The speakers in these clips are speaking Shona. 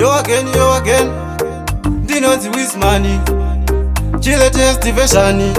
Yo again. Ndinonzi Wismani, latest version.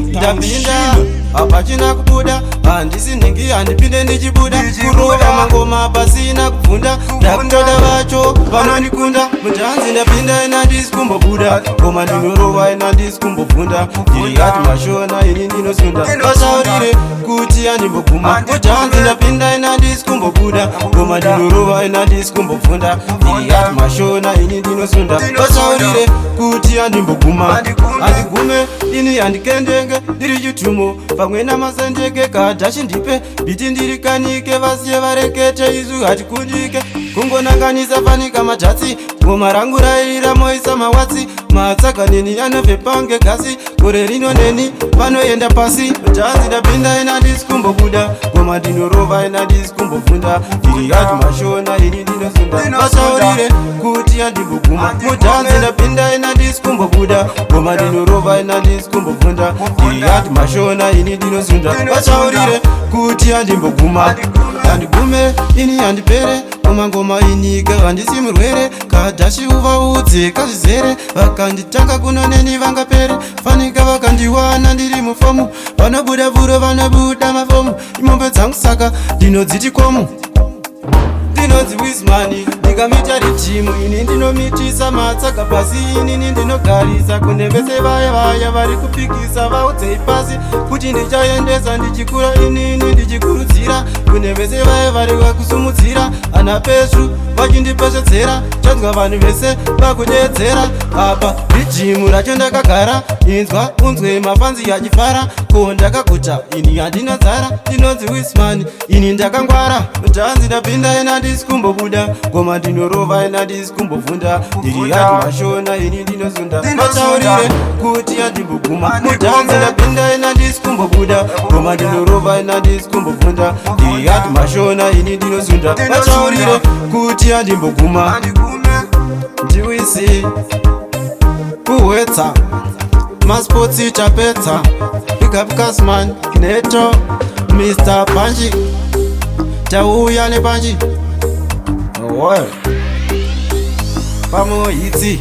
Ndapinda apachina kubuda, handisi ningi handipinde ndichibuda. Kurova mangoma pasina kufunda, ndakutoda vacho vanonikunda. Munjanzi ndapinda ina ndisi kumbobuda, ngoma ndinorova ina ndisi kumbofunda. Ndiri ati mashona ini ndinosunda, vasaurire kuti yandimboguma. Munjanzi ndapinda ina ndisi kumbobuda, ngoma ndinorova ina ndisi kumbofunda. Ndiri ati mashona ini ndinosunda, vasaurire kuti yandimboguma. Andigume ini yandikendenge ndiri chitumo pamwe namasendeke kadhashi ndipe biti ndiri kanike vasiye varekete izu hatikundike kungonanganisa fanika majatsi ngoma rangu raira moisa mawatsi matsakaneni anobve pange gasi gore rino neni panoenda pasi janzi ndapinda ina ndisi kumbobuda ngoma ndinorova ina ndisi kumbofunda ndiri hati mashona ini ndinosunda vasaurire kuti yandimboguma mujanzi ndapinda ina ndisi kumbobuda ngoma ndinorova ina ndisi kumbofunda ndiri hati mashona ini ndinosunda vasaurire kuti yandimboguma andigume ini yandipere ngoma inika handisi murwere kadhashi uvaudze kazvizere vakanditanga kuno neni vangapere fanika vakandiwana ndiri mufomu vanobuda vhuro vanobuda mafomu imombe dzangu saka ndinodziti komu ndinonzi Wismani ndikamita ritimu ini ndinomitisa matsaga pasi inini ndinogarisa kune vese vaya vari kupikisa vaudzei pasi kuti ndichaendesa ndichikura inini ndichikurudzira kune vese vaya vari vakusumudzira ana pesu vachindipesvedzera chanzwa vanhu vese vakudedzera apa rijimu racho ndakagara inzwa unzwe mafanzi yachifara ko ndakaguta ini handinonzara ndinonzi Wismani ini ndakangwara mutanzi ndapinda ina ndisi kumbobuda ngoma ndinorova ina ndisi kumbofunda ndiri hati mashona ini ndinosunda vataurire kuti yandimboguma mutanzi ndapinda ina ndisi kumbobuda ngoma ndinorova ina ndisi kumbofunda ndiri hati mashona ini ndinosunda vataurire kuti yandimboguma ndiwisi kuwetsa maspotsi chapetsa ikapukasman neto Mr. Panji tauya nepanji pamohitsi